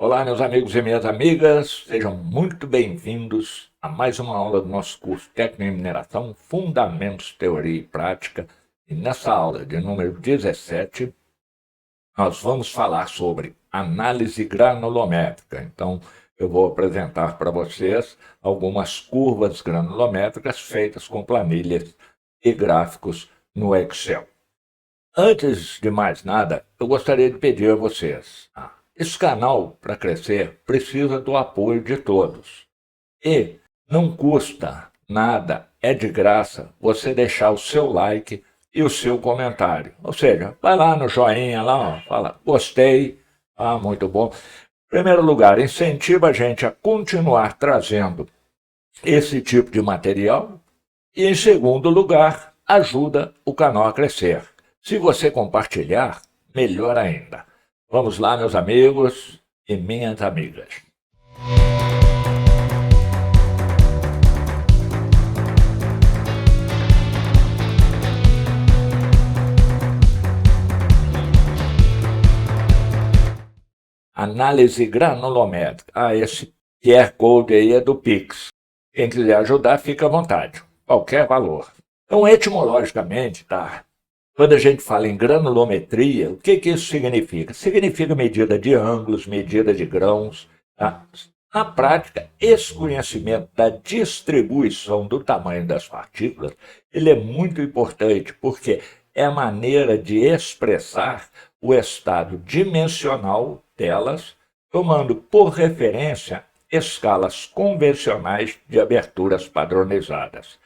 Olá, meus amigos e minhas amigas, sejam muito bem-vindos a mais uma aula do nosso curso Técnico em Mineração, Fundamentos, Teoria e Prática. E nessa aula de número 17, nós vamos falar sobre análise granulométrica. Então, eu vou apresentar para vocês algumas curvas granulométricas feitas com planilhas e gráficos no Excel. Antes de mais nada, eu gostaria de pedir a vocês, esse canal, para crescer, precisa do apoio de todos. E não custa nada, é de graça, você deixar o seu like e o seu comentário. Ou seja, vai lá no joinha, lá, fala, gostei, muito bom. Em primeiro lugar, incentiva a gente a continuar trazendo esse tipo de material. E, em segundo lugar, ajuda o canal a crescer. Se você compartilhar, melhor ainda. Vamos lá, meus amigos e minhas amigas. Análise granulométrica. Esse QR Code aí é do Pix. Quem quiser ajudar, fica à vontade. Qualquer valor. Então, etimologicamente, quando a gente fala em granulometria, o que isso significa? Significa medida de ângulos, medida de grãos. Na prática, esse conhecimento da distribuição do tamanho das partículas, ele é muito importante, porque é a maneira de expressar o estado dimensional delas, tomando por referência escalas convencionais de aberturas padronizadas.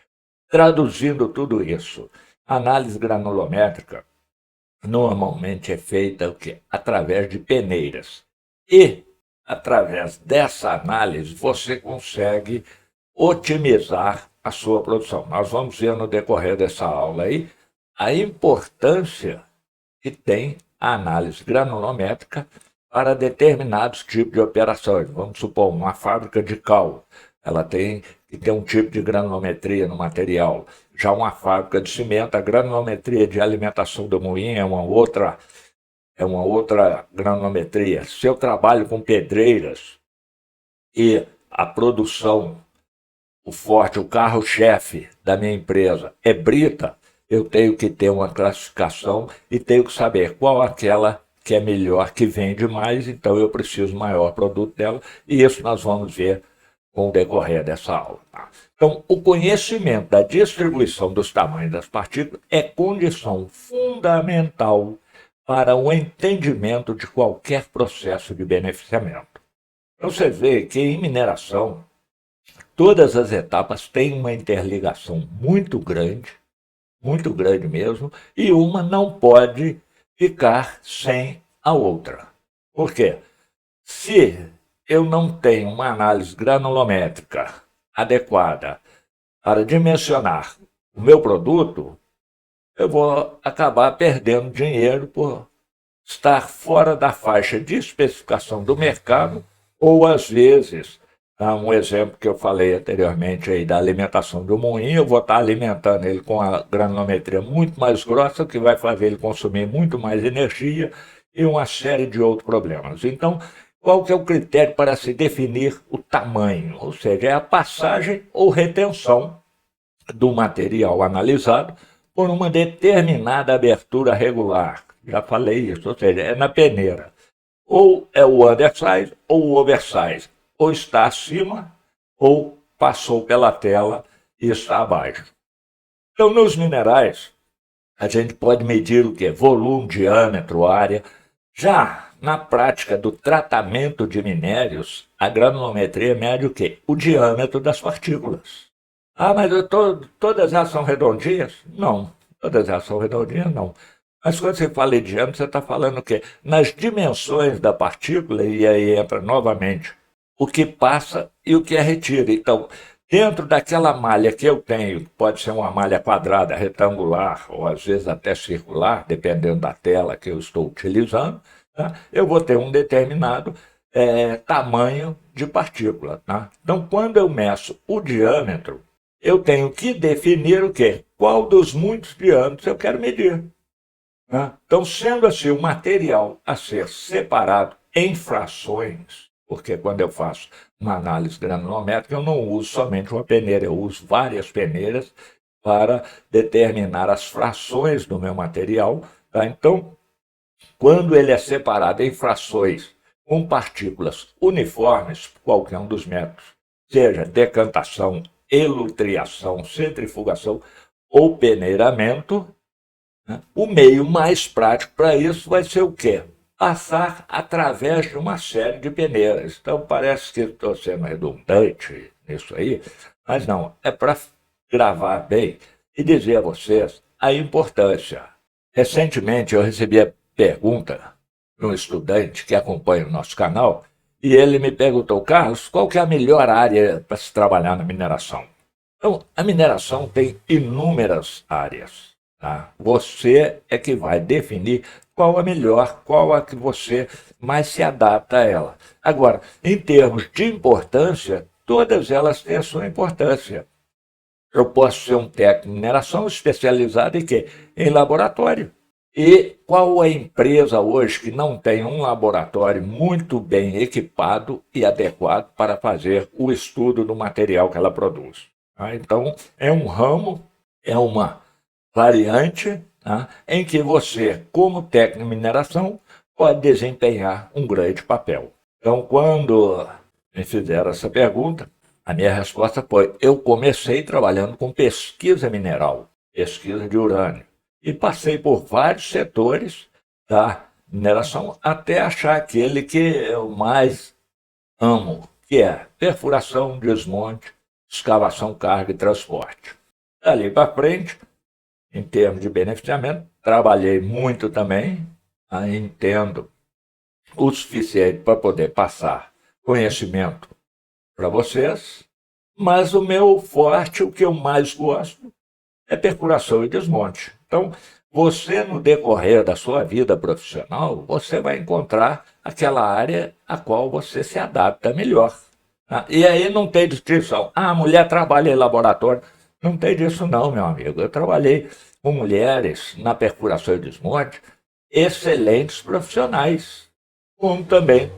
Traduzindo tudo isso, a análise granulométrica normalmente é feita através de peneiras. E, através dessa análise, você consegue otimizar a sua produção. Nós vamos ver no decorrer dessa aula aí a importância que tem a análise granulométrica para determinados tipos de operações. Vamos supor, uma fábrica de cal, ela tem que ter um tipo de granulometria no material. Já uma fábrica de cimento, a granulometria de alimentação do moinho é uma outra granulometria. Se eu trabalho com pedreiras e a produção, o forte, o carro-chefe da minha empresa é brita, eu tenho que ter uma classificação e tenho que saber qual aquela que é melhor, que vende mais, então eu preciso maior produto dela, e isso nós vamos ver com o decorrer dessa aula. Então, o conhecimento da distribuição dos tamanhos das partículas é condição fundamental para o entendimento de qualquer processo de beneficiamento. Então, você vê que em mineração, todas as etapas têm uma interligação muito grande mesmo, e uma não pode ficar sem a outra. Por quê? Se eu não tenho uma análise granulométrica adequada para dimensionar o meu produto, eu vou acabar perdendo dinheiro por estar fora da faixa de especificação do mercado, ou às vezes, um exemplo que eu falei anteriormente aí da alimentação do moinho, eu vou estar alimentando ele com a granulometria muito mais grossa, que vai fazer ele consumir muito mais energia e uma série de outros problemas. Então, qual que é o critério para se definir o tamanho? Ou seja, é a passagem ou retenção do material analisado por uma determinada abertura regular. Já falei isso, ou seja, é na peneira. Ou é o undersize ou o oversize. Ou está acima ou passou pela tela e está abaixo. Então, nos minerais, a gente pode medir o quê? Volume, diâmetro, área. Já na prática do tratamento de minérios, a granulometria mede o quê? O diâmetro das partículas. Mas todas elas são redondinhas? Não, todas elas são redondinhas, não. Mas quando você fala em diâmetro, você está falando o quê? Nas dimensões da partícula, e aí entra novamente o que passa e o que é retiro. Então, dentro daquela malha que eu tenho, pode ser uma malha quadrada, retangular, ou às vezes até circular, dependendo da tela que eu estou utilizando, eu vou ter um determinado tamanho de partícula. Então, quando eu meço o diâmetro, eu tenho que definir o quê? Qual dos muitos diâmetros eu quero medir. Então, sendo assim, o material a ser separado em frações, porque quando eu faço uma análise granulométrica, eu não uso somente uma peneira, eu uso várias peneiras para determinar as frações do meu material. Tá? Então, quando ele é separado em frações com partículas uniformes, qualquer um dos métodos, seja decantação, elutriação, centrifugação ou peneiramento, né, o meio mais prático para isso vai ser o quê? Passar através de uma série de peneiras. Então parece que estou sendo redundante nisso aí, mas não, é para gravar bem e dizer a vocês a importância. Recentemente eu recebi a pergunta de um estudante que acompanha o nosso canal e ele me perguntou: Carlos, qual que é a melhor área para se trabalhar na mineração? Então, a mineração tem inúmeras áreas. Tá? Você é que vai definir qual a melhor, qual a que você mais se adapta a ela. Agora, em termos de importância, todas elas têm a sua importância. Eu posso ser um técnico de mineração especializado em quê? Em laboratório. E qual a empresa hoje que não tem um laboratório muito bem equipado e adequado para fazer o estudo do material que ela produz? Tá? Então, é um ramo, é uma variante, tá, em que você, como técnico de mineração, pode desempenhar um grande papel. Então, quando me fizeram essa pergunta, a minha resposta foi: eu comecei trabalhando com pesquisa mineral, pesquisa de urânio, e passei por vários setores da mineração até achar aquele que eu mais amo, que é perfuração, desmonte, escavação, carga e transporte. Dali para frente, em termos de beneficiamento, trabalhei muito também, entendo o suficiente para poder passar conhecimento para vocês, mas o meu forte, o que eu mais gosto, é perfuração e desmonte. Então, você, no decorrer da sua vida profissional, você vai encontrar aquela área a qual você se adapta melhor. Tá? E aí não tem distinção. Ah, a mulher trabalha em laboratório. Não tem disso não, meu amigo. Eu trabalhei com mulheres na perfuração e desmonte, excelentes profissionais, como também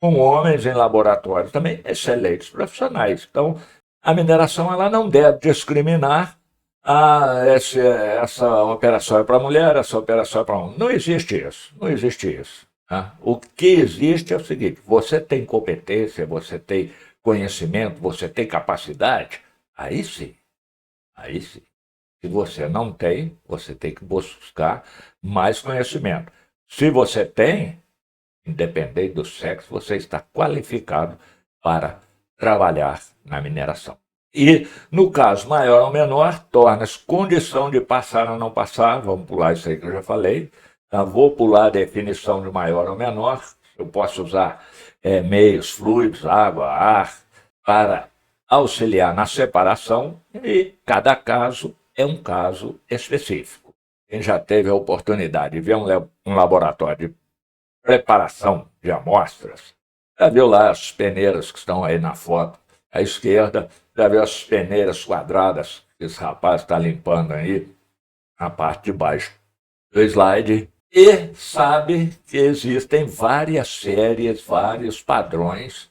com homens em laboratório, também excelentes profissionais. Então, a mineração ela não deve discriminar. Ah, essa operação é para mulher, essa operação é para homem. Não existe isso, não existe isso. Tá? O que existe é o seguinte: você tem competência, você tem conhecimento, você tem capacidade, aí sim, aí sim. Se você não tem, você tem que buscar mais conhecimento. Se você tem, independente do sexo, você está qualificado para trabalhar na mineração. E, no caso maior ou menor, torna-se condição de passar ou não passar. Vamos pular isso aí que eu já falei. Tá? Vou pular a definição de maior ou menor. Eu posso usar meios fluidos, água, ar, para auxiliar na separação, e cada caso é um caso específico. Quem já teve a oportunidade de ver um laboratório de preparação de amostras, já viu lá as peneiras que estão aí na foto à esquerda, já viu as peneiras quadradas que esse rapaz está limpando aí, na parte de baixo do slide, e sabe que existem várias séries, vários padrões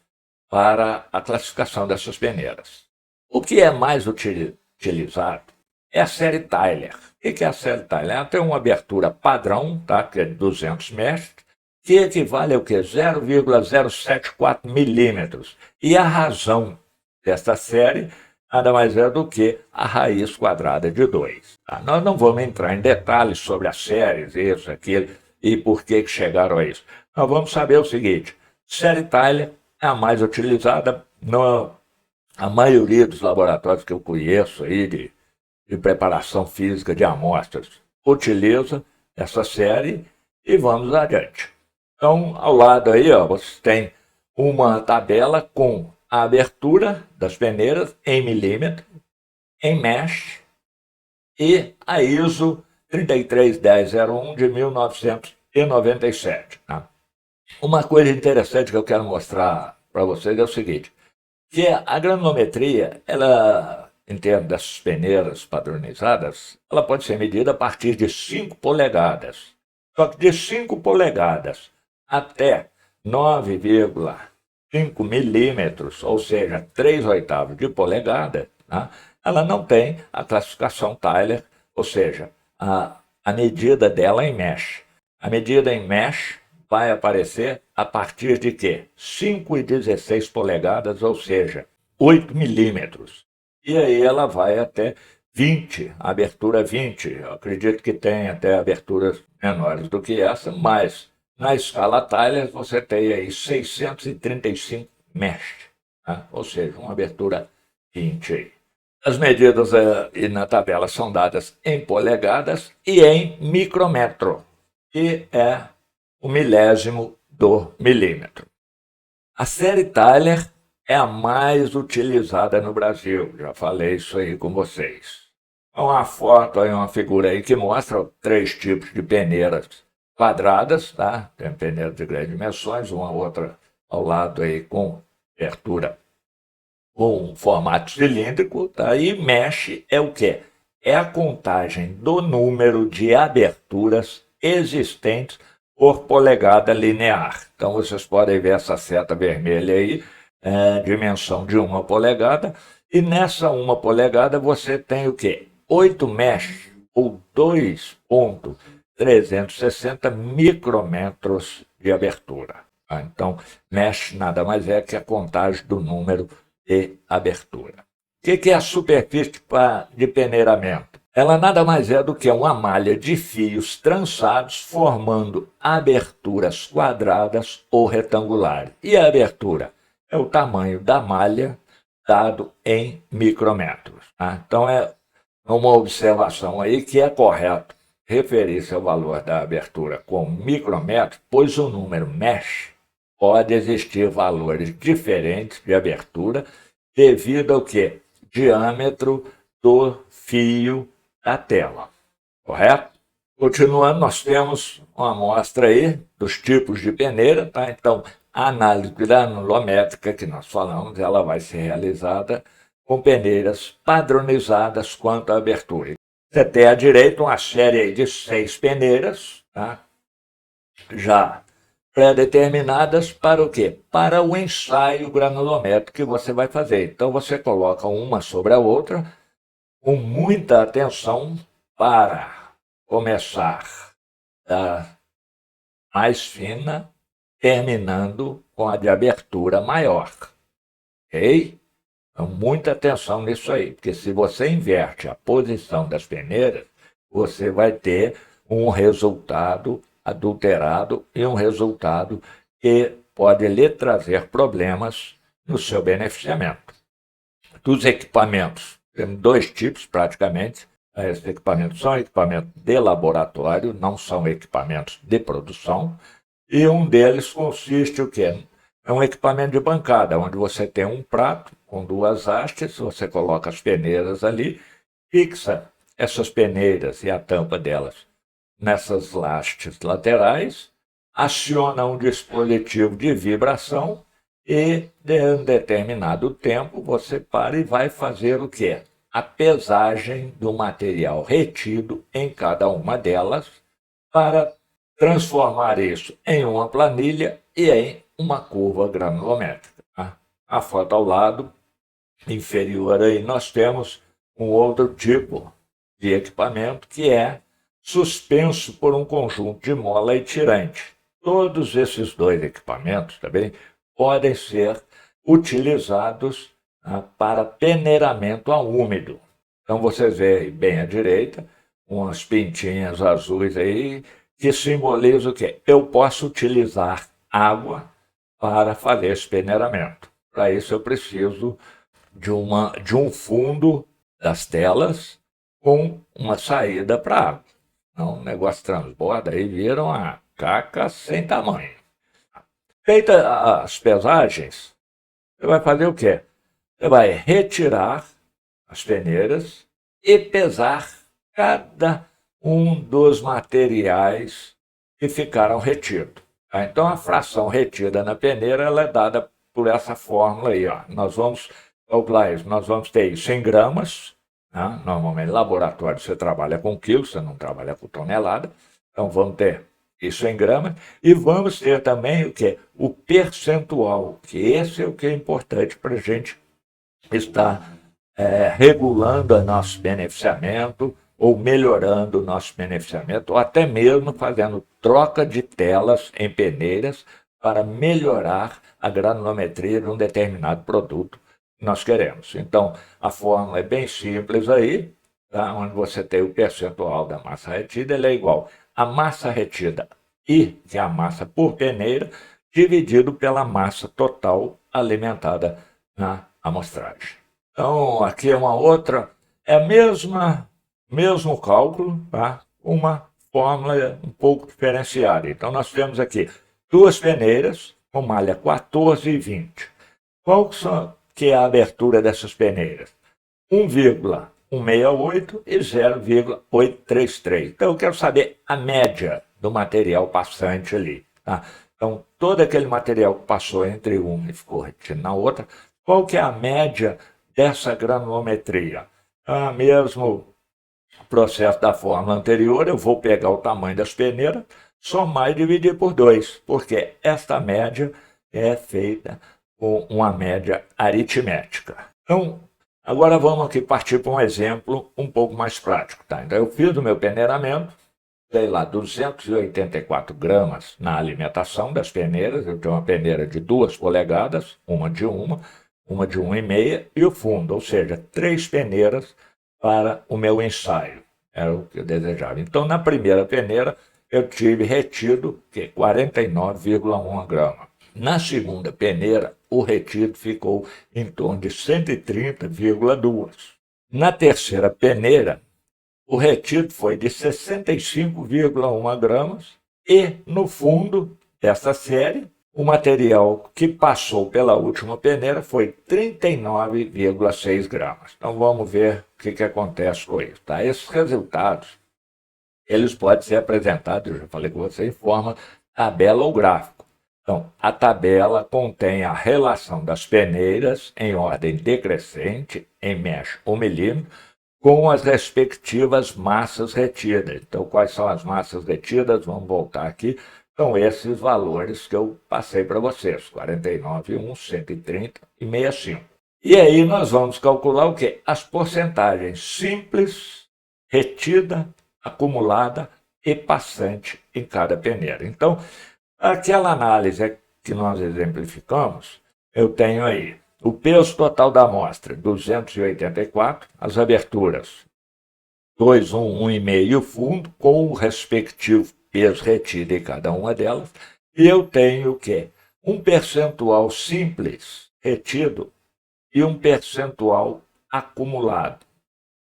para a classificação dessas peneiras. O que é mais utilizado é a série Tyler. O que é a série Tyler? Ela tem uma abertura padrão, tá, que é de 200 mestres, que equivale ao que? 0,074 milímetros. E a razão desta série nada mais é do que a raiz quadrada de 2. Tá? Nós não vamos entrar em detalhes sobre as séries, isso, aquilo, e por que chegaram a isso. Nós vamos saber o seguinte: série Tyler é a mais utilizada. A maioria dos laboratórios que eu conheço aí de preparação física de amostras utiliza essa série, e vamos adiante. Então, ao lado aí, ó, você tem uma tabela com a abertura das peneiras em milímetro, em mesh, e a ISO 331001 de 1997. Tá? Uma coisa interessante que eu quero mostrar para vocês é o seguinte: que a granulometria, ela, em termos dessas peneiras padronizadas, ela pode ser medida a partir de 5 polegadas. Só que de 5 polegadas até 9,5 milímetros, ou seja, 3/8 de polegada, tá? Ela não tem a classificação Tyler, ou seja, a medida dela em mesh. A medida em mesh vai aparecer a partir de quê? 5,16 polegadas, ou seja, 8 milímetros. E aí ela vai até 20, abertura 20. Eu acredito que tem até aberturas menores do que essa, mas na escala Tyler você tem aí 635 mesh, tá? Ou seja, uma abertura 20 aí. As medidas na tabela são dadas em polegadas e em micrômetro, que é o milésimo do milímetro. A série Tyler é a mais utilizada no Brasil, já falei isso aí com vocês. Uma foto aí, uma figura aí que mostra 3 tipos de peneiras quadradas, tá? Tem peneiras de grandes dimensões, uma outra ao lado aí com abertura com formato cilíndrico, tá? E mesh é o quê? É a contagem do número de aberturas existentes por polegada linear. Então vocês podem ver essa seta vermelha aí, dimensão de 1 polegada, e nessa 1 polegada você tem o quê? 8 mesh, ou 2,360 micrômetros de abertura. Tá? Então, mesh nada mais é que a contagem do número de abertura. O que é a superfície de peneiramento? Ela nada mais é do que uma malha de fios trançados formando aberturas quadradas ou retangulares. E a abertura é o tamanho da malha dado em micrômetros. Tá? Então é uma observação aí que é correto referir-se ao valor da abertura com micrômetros, pois o número mesh pode existir valores diferentes de abertura devido ao quê? Diâmetro do fio da tela, correto? Continuando, nós temos uma amostra aí dos tipos de peneira, tá? Então, a análise granulométrica que nós falamos, ela vai ser realizada com peneiras padronizadas quanto à abertura. Você tem à direita uma série de 6 peneiras, tá? Já pré-determinadas para o quê? Para o ensaio granulométrico que você vai fazer. Então você coloca uma sobre a outra com muita atenção para começar da mais fina, terminando com a de abertura maior. Ok? Então, muita atenção nisso aí, porque se você inverte a posição das peneiras, você vai ter um resultado adulterado e um resultado que pode lhe trazer problemas no seu beneficiamento. Dos equipamentos, temos 2 tipos praticamente. Esses equipamentos são equipamentos de laboratório, não são equipamentos de produção. E um deles consiste o quê? É um equipamento de bancada, onde você tem um prato com 2 hastes, você coloca as peneiras ali, fixa essas peneiras e a tampa delas nessas hastes laterais, aciona um dispositivo de vibração e, de um determinado tempo, você para e vai fazer o quê? A pesagem do material retido em cada uma delas para transformar isso em uma planilha e em uma curva granulométrica. Tá? A foto ao lado inferior aí nós temos um outro tipo de equipamento que é suspenso por um conjunto de mola e tirante. Todos esses 2 equipamentos também podem ser utilizados para peneiramento a úmido. Então vocês veem bem à direita umas pintinhas azuis aí que simbolizam o quê? Eu posso utilizar água para fazer esse peneiramento. Para isso eu preciso de um fundo das telas com uma saída para água. Então, o negócio transborda e vira uma caca sem tamanho. Feitas as pesagens, você vai fazer o quê? Você vai retirar as peneiras e pesar cada um dos materiais que ficaram retidos. Tá? Então, a fração retida na peneira ela é dada por essa fórmula aí. Ó. Nós vamos calcular isso. Nós vamos ter isso em gramas. Normalmente, em laboratório, você trabalha com quilos, você não trabalha com tonelada. Então, vamos ter isso em gramas, e vamos ter também o quê? O percentual, que esse é o que é importante para a gente estar regulando o nosso beneficiamento, ou melhorando o nosso beneficiamento, ou até mesmo fazendo troca de telas em peneiras para melhorar a granulometria de um determinado produto que nós queremos. Então, a fórmula é bem simples aí, tá? Onde você tem o percentual da massa retida, ele é igual a massa retida I, que é a massa por peneira, dividido pela massa total alimentada na amostragem. Então, aqui é uma outra, é a mesmo cálculo, tá? Uma fórmula um pouco diferenciada. Então, nós temos aqui duas peneiras com malha 14 e 20. Qual que é a abertura dessas peneiras? 1,168 e 0,833. Então, eu quero saber a média do material passante ali. Tá? Então, todo aquele material que passou entre uma e ficou retido na outra, qual que é a média dessa granulometria? Mesmo processo da fórmula anterior, eu vou pegar o tamanho das peneiras, somar e dividir por 2, porque esta média é feita com uma média aritmética. Então, agora vamos aqui partir para um exemplo um pouco mais prático. Tá? Então, eu fiz o meu peneiramento, sei lá, 284 gramas na alimentação das peneiras. Eu tenho uma peneira de 2 polegadas, uma de 1,5 e o fundo, ou seja, 3 peneiras para o meu ensaio. Era o que eu desejava. Então, na primeira peneira, eu tive retido 49,1 gramas. Na segunda peneira, o retido ficou em torno de 130,2. Na terceira peneira, o retido foi de 65,1 gramas e, no fundo dessa série, o material que passou pela última peneira foi 39,6 gramas. Então, vamos ver o que acontece com isso. Tá? Esses resultados eles podem ser apresentados, eu já falei com você, em forma tabela ou gráfico. Então, a tabela contém a relação das peneiras em ordem decrescente, em mesh ou milímetro, com as respectivas massas retidas. Então, quais são as massas retidas? Vamos voltar aqui. São esses valores que eu passei para vocês, 49,1, 130 e 65. E aí nós vamos calcular o quê? As porcentagens simples, retida, acumulada e passante em cada peneira. Então, aquela análise que nós exemplificamos, eu tenho aí o peso total da amostra, 284, as aberturas, 2, 1, 1,5 e o fundo, com o respectivo peso retido em cada uma delas, e eu tenho o quê? Um percentual simples retido e um percentual acumulado.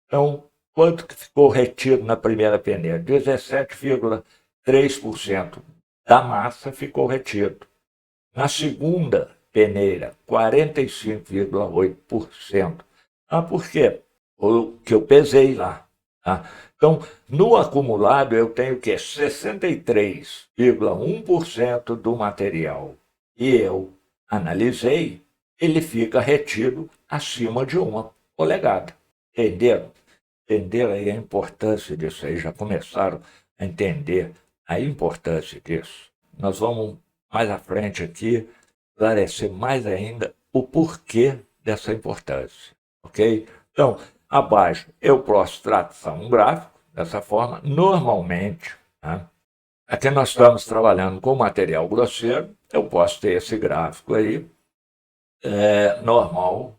Então, quanto que ficou retido na primeira peneira? 17,3% da massa ficou retido. Na segunda peneira, 45,8%. Por quê? O que eu pesei lá. Tá? Então, no acumulado, eu tenho que 63,1% do material que eu analisei, ele fica retido acima de 1 polegada. Entenderam? Entenderam aí a importância disso aí? Já começaram a entender a importância disso? Nós vamos, mais à frente aqui, esclarecer mais ainda o porquê dessa importância, ok? Então, abaixo eu posso traçar um gráfico dessa forma. Normalmente, né, aqui nós estamos trabalhando com material grosseiro, eu posso ter esse gráfico aí, normal,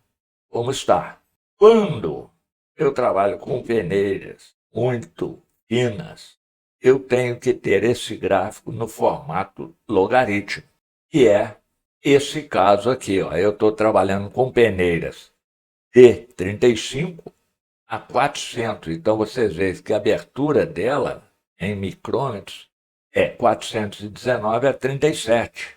como está. Quando eu trabalho com peneiras muito finas, eu tenho que ter esse gráfico no formato logarítmico, que é esse caso aqui. Eu estou trabalhando com peneiras de 35 a 400. Então, vocês veem que a abertura dela, em micrômetros, é 419 a 37.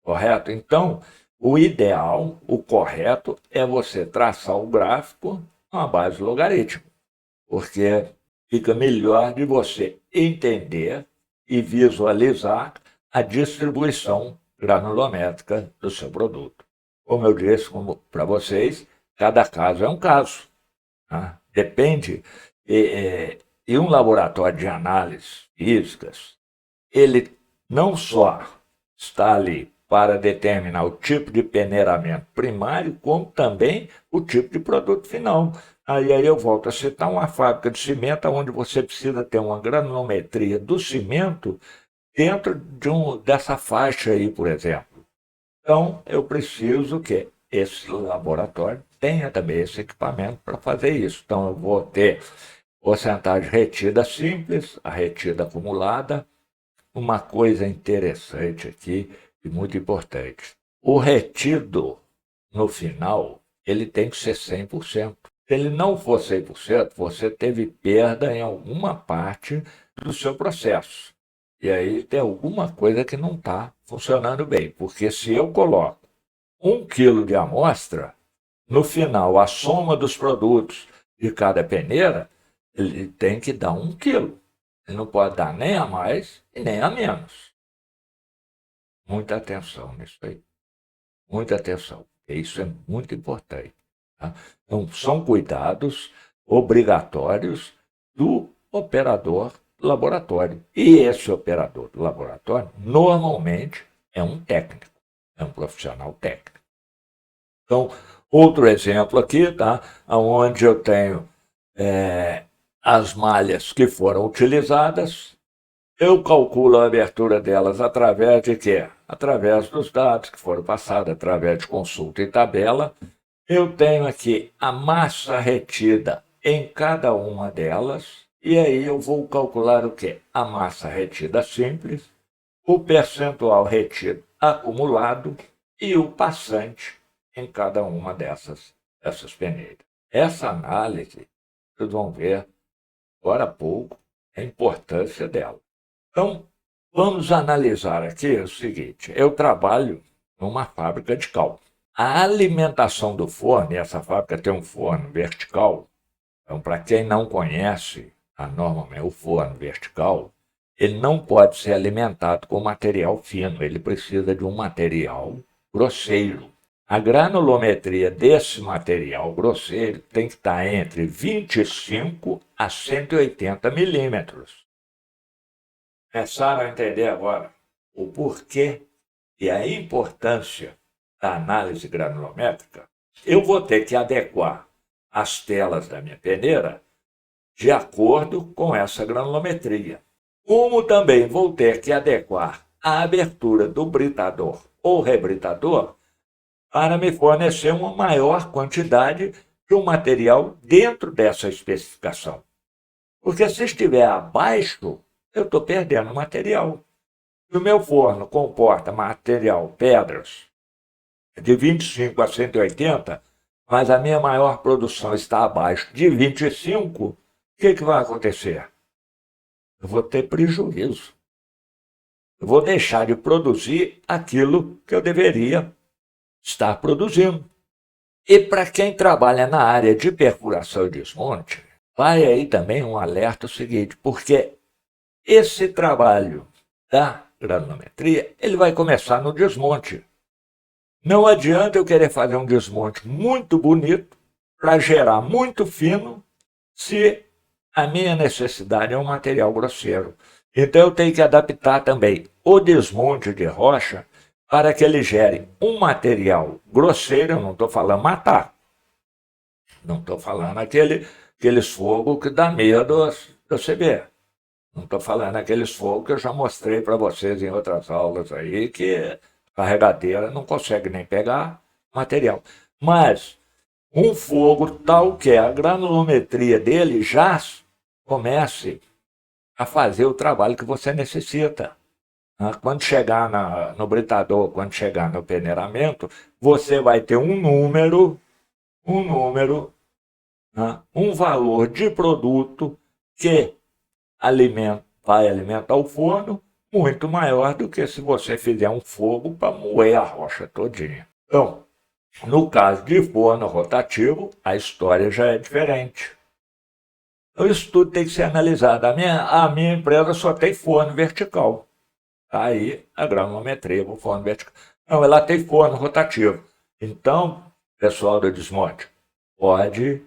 Correto? Então, o ideal, o correto, é você traçar o gráfico com a base logarítmica, porque fica melhor de você entender e visualizar a distribuição granulométrica do seu produto. Como eu disse para vocês, cada caso é um caso. Tá? Depende. E um laboratório de análises físicas, ele não só está ali para determinar o tipo de peneiramento primário, como também o tipo de produto final. Aí eu volto a citar uma fábrica de cimento onde você precisa ter uma granulometria do cimento dentro dessa faixa aí, por exemplo. Então, eu preciso que esse laboratório tenha também esse equipamento para fazer isso. Então, eu vou ter porcentagem retida simples, a retida acumulada. Uma coisa interessante aqui e muito importante. O retido, no final, ele tem que ser 100%. Se ele não for 100%, você teve perda em alguma parte do seu processo. E aí tem alguma coisa que não está funcionando bem. Porque se eu coloco 1 quilo de amostra, no final, a soma dos produtos de cada peneira, ele tem que dar 1 quilo. Ele não pode dar nem a mais e nem a menos. Muita atenção nisso aí. Muita atenção. Isso é muito importante. Tá? Então, são cuidados obrigatórios do operador do laboratório. E esse operador do laboratório, normalmente, é um técnico, é um profissional técnico. Então, outro exemplo aqui, tá? Onde eu tenho as malhas que foram utilizadas, eu calculo a abertura delas através de quê? Através dos dados que foram passados, através de consulta e tabela. Eu tenho aqui a massa retida em cada uma delas, e aí eu vou calcular o quê? A massa retida simples, o percentual retido acumulado e o passante em cada uma dessas peneiras. Essa análise, vocês vão ver agora há pouco a importância dela. Então, vamos analisar aqui o seguinte: eu trabalho numa fábrica de cal. A alimentação do forno, e essa fábrica tem um forno vertical, então, para quem não conhece, normalmente o forno vertical, ele não pode ser alimentado com material fino, ele precisa de um material grosseiro. A granulometria desse material grosseiro tem que estar entre 25 a 180 milímetros. Começaram a entender agora o porquê e a importância da análise granulométrica? Eu vou ter que adequar as telas da minha peneira de acordo com essa granulometria. Como também vou ter que adequar a abertura do britador ou rebritador para me fornecer uma maior quantidade de um material dentro dessa especificação. Porque se estiver abaixo, eu estou perdendo material. Se o meu forno comporta material, pedras, de 25 a 180, mas a minha maior produção está abaixo de 25, o que vai acontecer? Eu vou ter prejuízo. Eu vou deixar de produzir aquilo que eu deveria estar produzindo. E para quem trabalha na área de perfuração e desmonte, vai aí também um alerta seguinte, porque esse trabalho da granulometria, ele vai começar no desmonte. Não adianta eu querer fazer um desmonte muito bonito para gerar muito fino se a minha necessidade é um material grosseiro. Então eu tenho que adaptar também o desmonte de rocha para que ele gere um material grosseiro. Eu não estou falando matar, não estou falando aqueles fogos que dá medo de você ver. Não estou falando aqueles fogos que eu já mostrei para vocês em outras aulas aí, que a carregadeira não consegue nem pegar material. Mas um fogo tal que a granulometria dele já comece a fazer o trabalho que você necessita. Quando chegar no britador, quando chegar no peneiramento, você vai ter um valor de produto que vai alimentar o forno muito maior do que se você fizer um fogo para moer a rocha todinha. Então, no caso de forno rotativo, a história já é diferente. Então, isso tudo tem que ser analisado. A minha empresa só tem forno vertical. Aí a granulometria para o forno vertical. Não, ela tem forno rotativo. Então, pessoal do desmonte, pode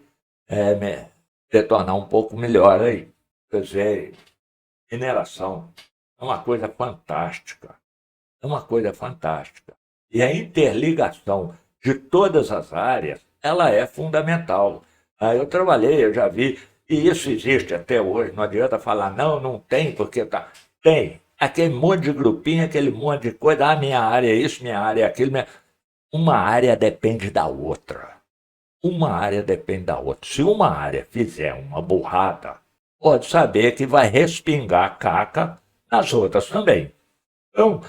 detonar um pouco melhor aí. Quer dizer, mineração É uma coisa fantástica. É uma coisa fantástica. E a interligação de todas as áreas, ela é fundamental. Eu trabalhei, eu já vi, e isso existe até hoje. Não adianta falar, não, não tem, porque tá. Tem. Aquele monte de grupinho, aquele monte de coisa. Ah, minha área é isso, minha área é aquilo. Uma área depende da outra. Uma área depende da outra. Se uma área fizer uma burrada, pode saber que vai respingar caca nas outras também. Então,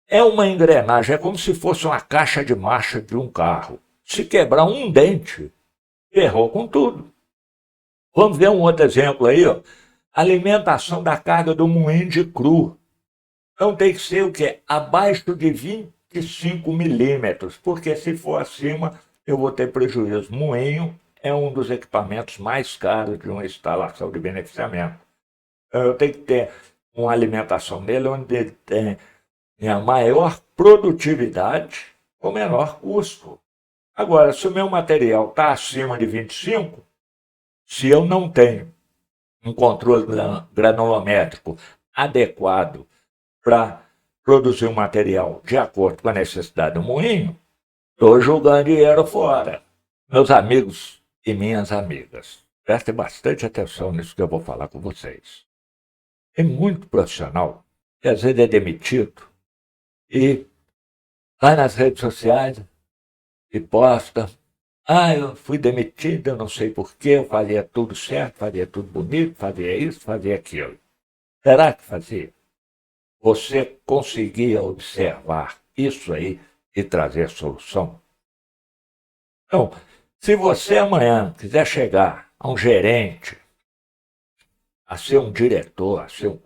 é uma engrenagem, é como se fosse uma caixa de marcha de um carro. Se quebrar um dente, ferrou com tudo. Vamos ver um outro exemplo aí, ó. Alimentação da carga do moinho de cru. Então tem que ser o quê? Abaixo de 25 milímetros, porque se for acima, eu vou ter prejuízo. Moinho é um dos equipamentos mais caros de uma instalação de beneficiamento. Então, eu tenho que ter uma alimentação dele onde ele tem a maior produtividade com menor custo. Agora, se o meu material está acima de 25, se eu não tenho um controle granulométrico adequado para produzir um material de acordo com a necessidade do moinho, estou jogando dinheiro fora. Meus amigos e minhas amigas, prestem bastante atenção nisso que eu vou falar com vocês. Tem muito profissional que às vezes é demitido e vai nas redes sociais e posta: eu fui demitido, eu não sei porquê, eu fazia tudo certo, fazia tudo bonito, fazia isso, fazia aquilo. Será que fazia? Você conseguia observar isso aí e trazer solução? Então, se você amanhã quiser chegar a um gerente, a ser um diretor, a ser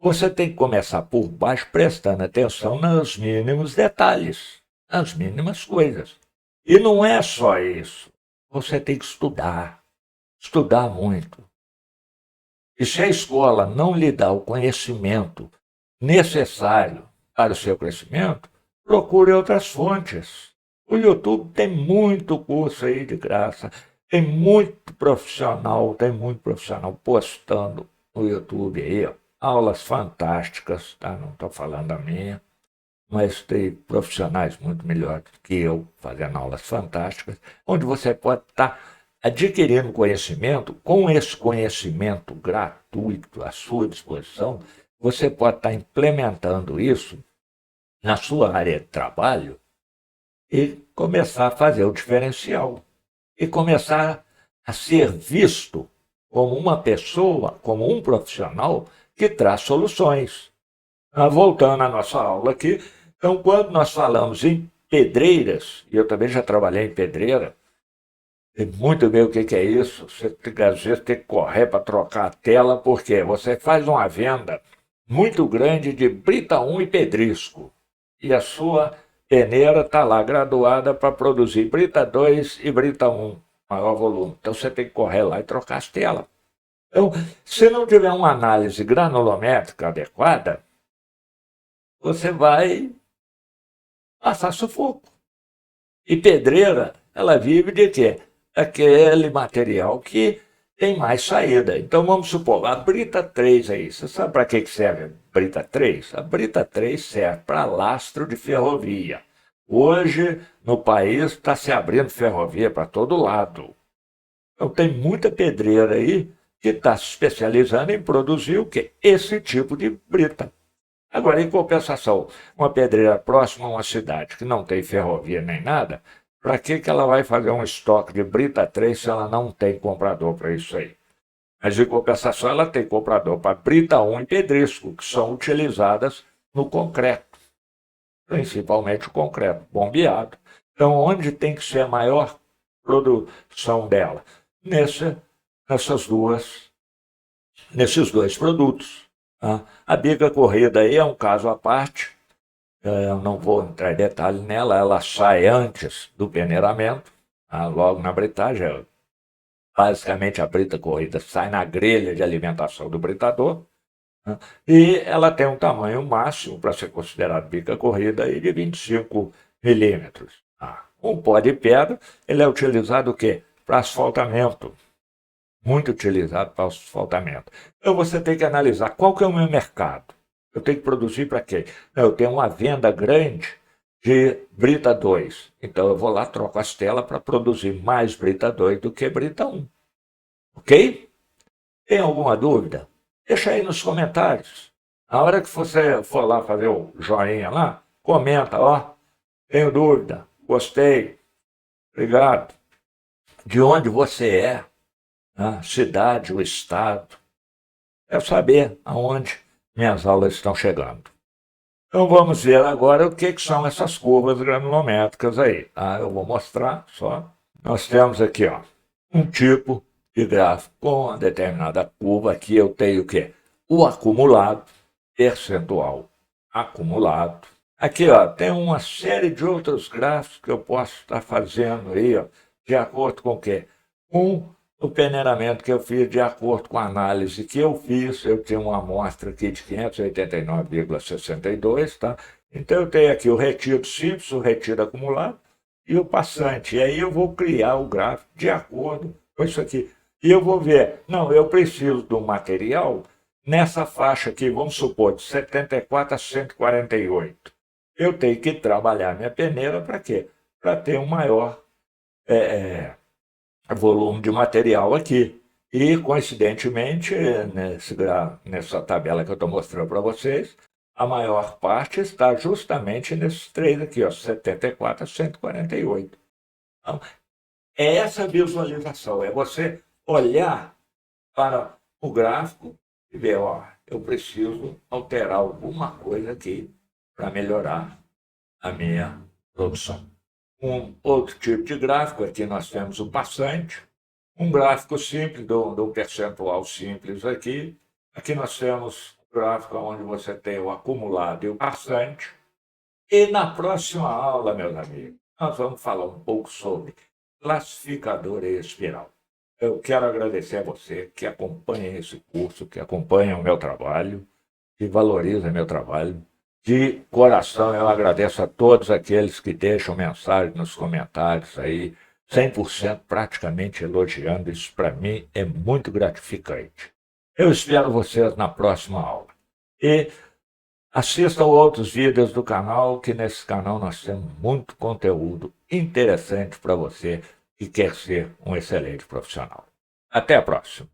você tem que começar por baixo, prestando atenção nos mínimos detalhes, nas mínimas coisas. E não é só isso. Você tem que estudar muito. E se a escola não lhe dá o conhecimento necessário para o seu crescimento, procure outras fontes. O YouTube tem muito curso aí de graça, tem muito profissional postando no YouTube aí, ó, aulas fantásticas, tá? Não estou falando a minha, mas tem profissionais muito melhores que eu fazendo aulas fantásticas, onde você pode estar adquirindo conhecimento. Com esse conhecimento gratuito à sua disposição, você pode estar implementando isso na sua área de trabalho e começar a fazer o diferencial. E começar a ser visto como uma pessoa, como um profissional que traz soluções. Voltando à nossa aula aqui, então, quando nós falamos em pedreiras, e eu também já trabalhei em pedreira, sei muito bem o que é isso. Você às vezes tem que correr para trocar a tela, porque você faz uma venda muito grande de brita 1 e pedrisco, e a sua peneira está lá graduada para produzir brita 2 e brita 1, maior volume. Então você tem que correr lá e trocar as telas. Então, se não tiver uma análise granulométrica adequada, você vai passar sufoco. E pedreira, ela vive de quê? Aquele material que tem mais saída. Então vamos supor, a brita 3 aí, você sabe para que serve a brita 3? A brita 3 serve para lastro de ferrovia. Hoje, no país, está se abrindo ferrovia para todo lado. Então tem muita pedreira aí que está se especializando em produzir o quê? Esse tipo de brita. Agora, em compensação, uma pedreira próxima a uma cidade que não tem ferrovia nem nada, para que ela vai fazer um estoque de brita 3 se ela não tem comprador para isso aí? Mas, em compensação, ela tem comprador para brita 1 e pedrisco, que são utilizadas no concreto, principalmente o concreto bombeado. Então, onde tem que ser a maior produção dela? Nesses dois produtos. A bica corrida aí é um caso à parte, eu não vou entrar em detalhe nela, ela sai antes do peneiramento, logo na britagem. Basicamente, a brita corrida sai na grelha de alimentação do britador, e ela tem um tamanho máximo para ser considerado bica corrida aí, de 25 milímetros. Um pó de pedra, ele é utilizado o quê? Para asfaltamento. Muito utilizado para asfaltamento. Então você tem que analisar qual que é o meu mercado. Eu tenho que produzir para quê? Eu tenho uma venda grande de Brita 2. Então eu vou lá, troco as telas para produzir mais Brita 2 do que Brita 1. Ok? Tem alguma dúvida? Deixa aí nos comentários. Na hora que você for lá fazer o joinha lá, comenta, ó, tenho dúvida, gostei, obrigado. De onde você é, a cidade, o estado. É saber aonde minhas aulas estão chegando. Então vamos ver agora o que são essas curvas granulométricas aí. Tá? Eu vou mostrar só. Nós temos aqui ó, um tipo de gráfico com uma determinada curva. Aqui eu tenho o quê? O acumulado, percentual acumulado. Aqui ó, tem uma série de outros gráficos que eu posso estar fazendo aí, ó, de acordo com o quê? O peneiramento que eu fiz de acordo com a análise que eu fiz, eu tenho uma amostra aqui de 589,62, tá? Então eu tenho aqui o retido simples, o retido acumulado e o passante. E aí eu vou criar o gráfico de acordo com isso aqui. E eu vou ver, não, eu preciso do material nessa faixa aqui, vamos supor, de 74 a 148. Eu tenho que trabalhar minha peneira para quê? Para ter um maior volume de material aqui. E, coincidentemente, nessa tabela que eu estou mostrando para vocês, a maior parte está justamente nesses três aqui, ó, 74 a 148. Então, é essa visualização, é você olhar para o gráfico e ver, ó, eu preciso alterar alguma coisa aqui para melhorar a minha produção. Um outro tipo de gráfico, aqui nós temos o passante, um gráfico simples, do percentual simples aqui. Aqui nós temos o gráfico onde você tem o acumulado e o passante. E na próxima aula, meus amigos, nós vamos falar um pouco sobre classificador e espiral. Eu quero agradecer a você que acompanha esse curso, que acompanha o meu trabalho, que valoriza meu trabalho. De coração, eu agradeço a todos aqueles que deixam mensagem nos comentários aí, 100% praticamente elogiando. Isso para mim é muito gratificante. Eu espero vocês na próxima aula. E assistam outros vídeos do canal, que nesse canal nós temos muito conteúdo interessante para você que quer ser um excelente profissional. Até a próxima.